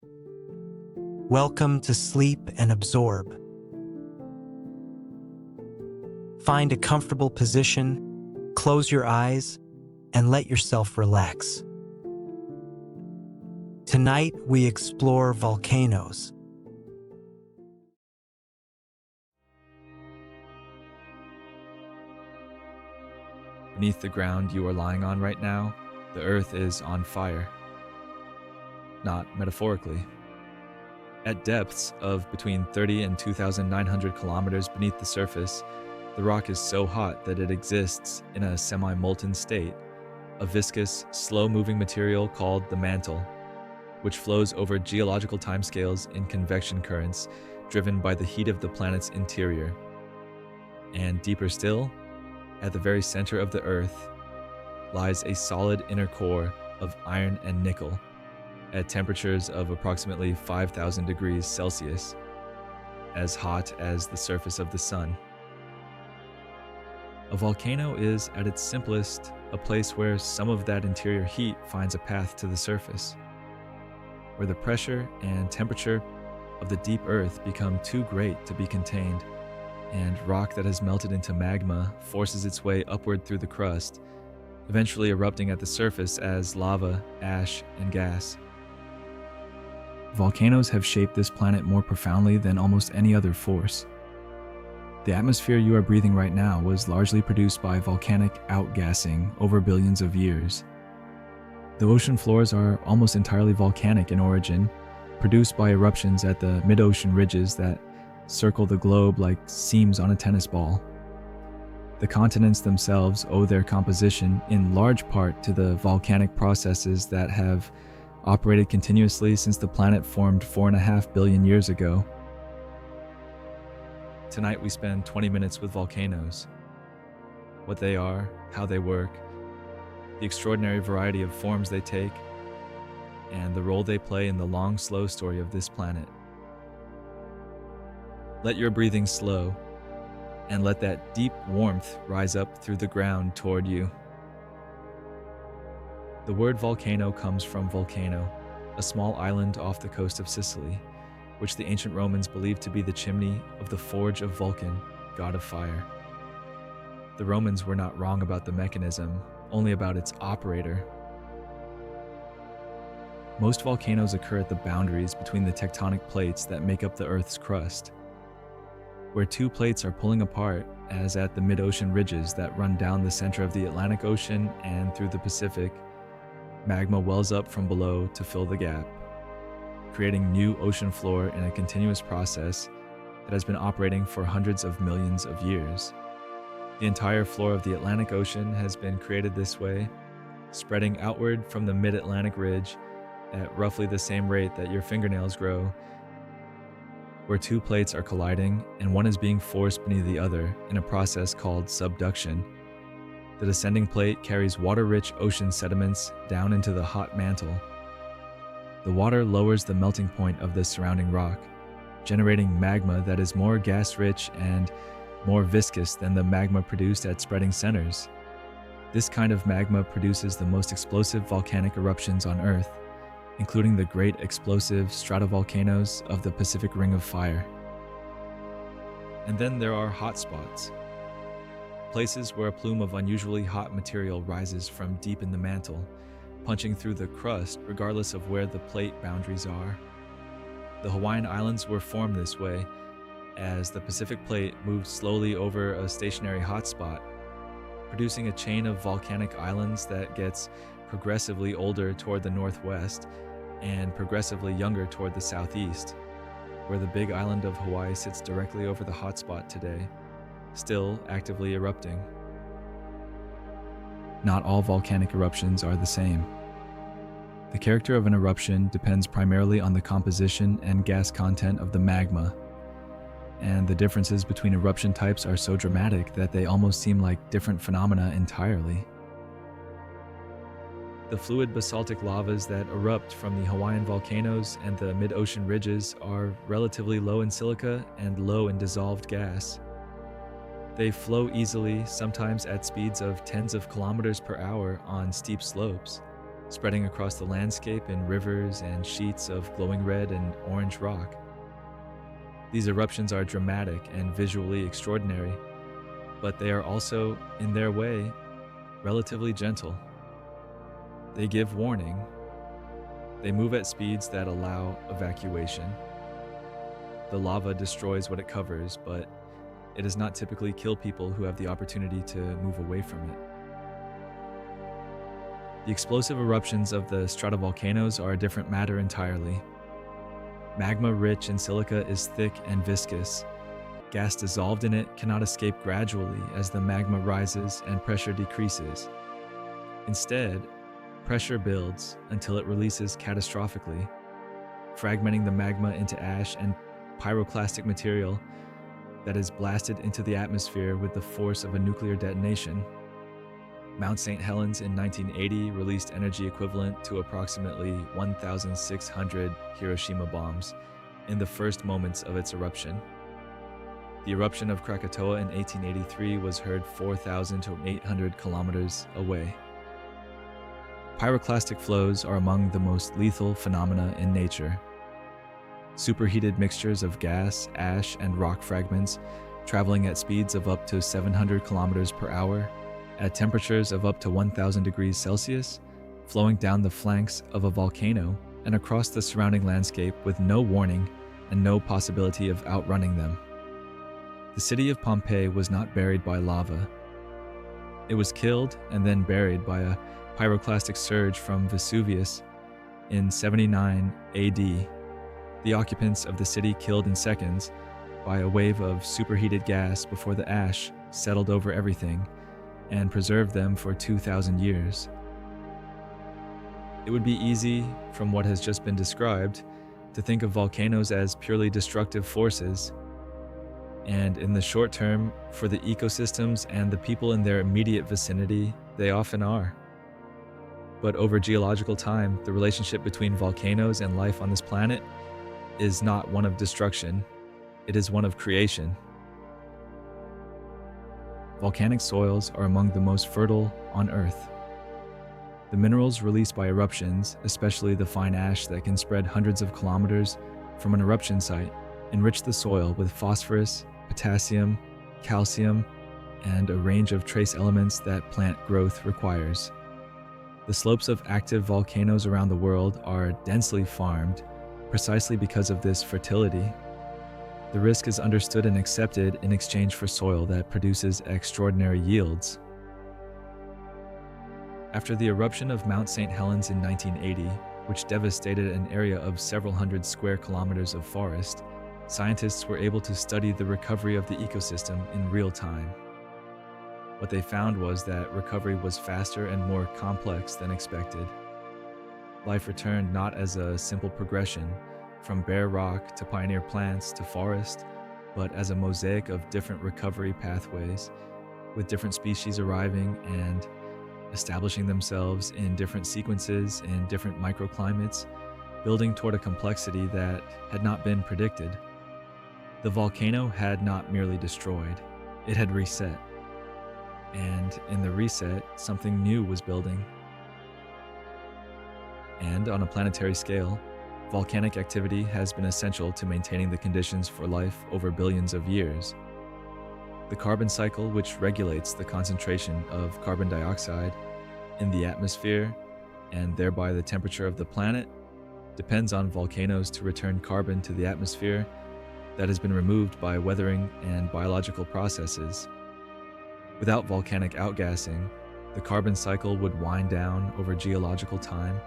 Welcome to Sleep and Absorb. Find a comfortable position, close your eyes, and let yourself relax. Tonight, we explore volcanoes. Beneath the ground you are lying on right now, the Earth is on fire. Not metaphorically. At depths of between 30 and 2,900 kilometers beneath the surface, the rock is so hot that it exists in a semi-molten state, a viscous, slow-moving material called the mantle, which flows over geological timescales in convection currents driven by the heat of the planet's interior. And deeper still, at the very center of the Earth, lies a solid inner core of iron and nickel at temperatures of approximately 5,000 degrees Celsius, as hot as the surface of the sun. A volcano is, at its simplest, a place where some of that interior heat finds a path to the surface, where the pressure and temperature of the deep Earth become too great to be contained, and rock that has melted into magma forces its way upward through the crust, eventually erupting at the surface as lava, ash, and gas. Volcanoes have shaped this planet more profoundly than almost any other force. The atmosphere you are breathing right now was largely produced by volcanic outgassing over billions of years. The ocean floors are almost entirely volcanic in origin, produced by eruptions at the mid-ocean ridges that circle the globe like seams on a tennis ball. The continents themselves owe their composition in large part to the volcanic processes that have operated continuously since the planet formed 4.5 billion years ago. Tonight we spend 20 minutes with volcanoes. What they are, how they work, the extraordinary variety of forms they take, and the role they play in the long, slow story of this planet. Let your breathing slow, and let that deep warmth rise up through the ground toward you. The word volcano comes from volcano, a small island off the coast of Sicily, which the ancient Romans believed to be the chimney of the forge of Vulcan, god of fire. The Romans were not wrong about the mechanism, only about its operator. Most volcanoes occur at the boundaries between the tectonic plates that make up the Earth's crust, where two plates are pulling apart, as at the mid-ocean ridges that run down the center of the Atlantic Ocean and through the Pacific. Magma wells up from below to fill the gap, creating new ocean floor in a continuous process that has been operating for hundreds of millions of years. The entire floor of the Atlantic Ocean has been created this way, spreading outward from the mid-Atlantic ridge at roughly the same rate that your fingernails grow, where two plates are colliding and one is being forced beneath the other in a process called subduction. The descending plate carries water-rich ocean sediments down into the hot mantle. The water lowers the melting point of the surrounding rock, generating magma that is more gas-rich and more viscous than the magma produced at spreading centers. This kind of magma produces the most explosive volcanic eruptions on Earth, including the great explosive stratovolcanoes of the Pacific Ring of Fire. And then there are hotspots, places where a plume of unusually hot material rises from deep in the mantle, punching through the crust regardless of where the plate boundaries are. The Hawaiian Islands were formed this way, as the Pacific Plate moved slowly over a stationary hotspot, producing a chain of volcanic islands that gets progressively older toward the northwest and progressively younger toward the southeast, where the big island of Hawaii sits directly over the hotspot today, still actively erupting. Not all volcanic eruptions are the same. The character of an eruption depends primarily on the composition and gas content of the magma, and the differences between eruption types are so dramatic that they almost seem like different phenomena entirely. The fluid basaltic lavas that erupt from the Hawaiian volcanoes and the mid-ocean ridges are relatively low in silica and low in dissolved gas. They flow easily, sometimes at speeds of tens of kilometers per hour on steep slopes. spreading across the landscape in rivers and sheets of glowing red and orange rock. These eruptions are dramatic and visually extraordinary, but they are also, in their way, relatively gentle. They give warning. They move at speeds that allow evacuation. The lava destroys what it covers, but it does not typically kill people who have the opportunity to move away from it. The explosive eruptions of the stratovolcanoes are a different matter entirely. Magma rich in silica is thick and viscous. Gas dissolved in it cannot escape gradually as the magma rises and pressure decreases. Instead, pressure builds until it releases catastrophically, fragmenting the magma into ash and pyroclastic material that is blasted into the atmosphere with the force of a nuclear detonation. Mount St. Helens in 1980 released energy equivalent to approximately 1,600 Hiroshima bombs in the first moments of its eruption. The eruption of Krakatoa in 1883 was heard 4,000 to 800 kilometers away. Pyroclastic flows are among the most lethal phenomena in nature. Superheated mixtures of gas, ash, and rock fragments traveling at speeds of up to 700 kilometers per hour at temperatures of up to 1,000 degrees Celsius, flowing down the flanks of a volcano and across the surrounding landscape with no warning and no possibility of outrunning them. The city of Pompeii was not buried by lava. It was killed and then buried by a pyroclastic surge from Vesuvius in 79 AD. The occupants of the city killed in seconds by a wave of superheated gas before the ash settled over everything and preserved them for 2,000 years. It would be easy, from what has just been described, to think of volcanoes as purely destructive forces, and in the short term, for the ecosystems and the people in their immediate vicinity, they often are. But over geological time, the relationship between volcanoes and life on this planet is not one of destruction, it is one of creation. Volcanic soils are among the most fertile on Earth. The minerals released by eruptions, especially the fine ash that can spread hundreds of kilometers from an eruption site, enrich the soil with phosphorus, potassium, calcium, and a range of trace elements that plant growth requires. The slopes of active volcanoes around the world are densely farmed precisely because of this fertility. The risk is understood and accepted in exchange for soil that produces extraordinary yields. After the eruption of Mount St. Helens in 1980, which devastated an area of several hundred square kilometers of forest, scientists were able to study the recovery of the ecosystem in real time. What they found was that recovery was faster and more complex than expected. Life returned not as a simple progression from bare rock to pioneer plants to forest, but as a mosaic of different recovery pathways, with different species arriving and establishing themselves in different sequences in different microclimates, building toward a complexity that had not been predicted. The volcano had not merely destroyed, it had reset. And in the reset, something new was building. And on a planetary scale, volcanic activity has been essential to maintaining the conditions for life over billions of years. The carbon cycle, which regulates the concentration of carbon dioxide in the atmosphere and thereby the temperature of the planet, depends on volcanoes to return carbon to the atmosphere that has been removed by weathering and biological processes. Without volcanic outgassing, the carbon cycle would wind down over geological time,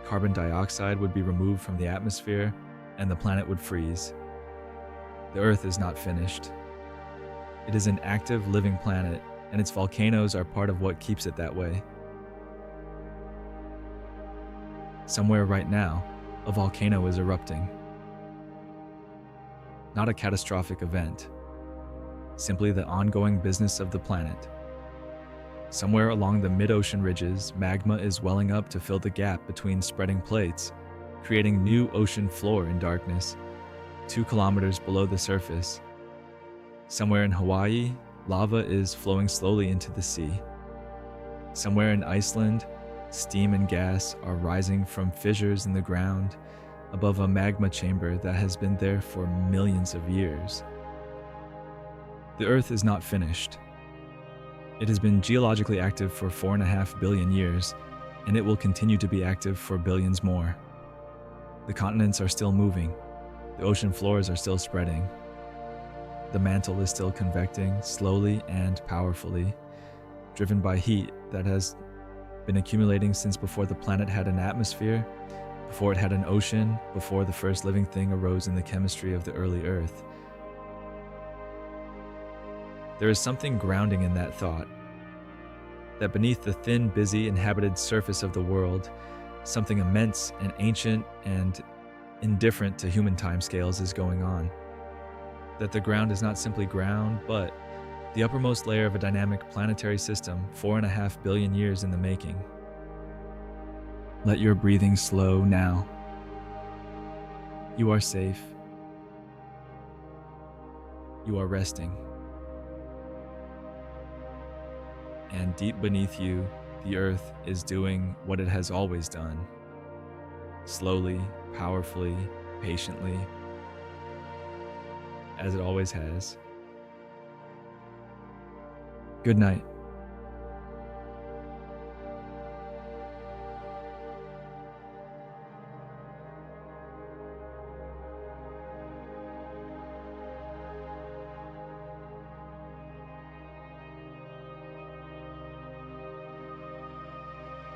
carbon dioxide would be removed from the atmosphere, and the planet would freeze. The Earth is not finished. It is an active, living planet, and its volcanoes are part of what keeps it that way. Somewhere right now, a volcano is erupting. Not a catastrophic event, simply the ongoing business of the planet. Somewhere along the mid-ocean ridges, magma is welling up to fill the gap between spreading plates, creating new ocean floor in darkness, 2 kilometers below the surface. Somewhere in Hawaii, lava is flowing slowly into the sea. Somewhere in Iceland, Steam and gas are rising from fissures in the ground above a magma chamber that has been there for millions of years. The Earth is not finished. It has been geologically active for 4.5 billion years, and it will continue to be active for billions more. The continents are still moving. The ocean floors are still spreading. The mantle is still convecting slowly and powerfully, driven by heat that has been accumulating since before the planet had an atmosphere, before it had an ocean, before the first living thing arose in the chemistry of the early Earth. There is something grounding in that thought, that beneath the thin, busy, inhabited surface of the world, something immense and ancient and indifferent to human timescales is going on. That the ground is not simply ground, but the uppermost layer of a dynamic planetary system 4.5 billion years in the making. Let your breathing slow now. You are safe. You are resting. And deep beneath you, the Earth is doing what it has always done. Slowly, powerfully, patiently, as it always has. Good night.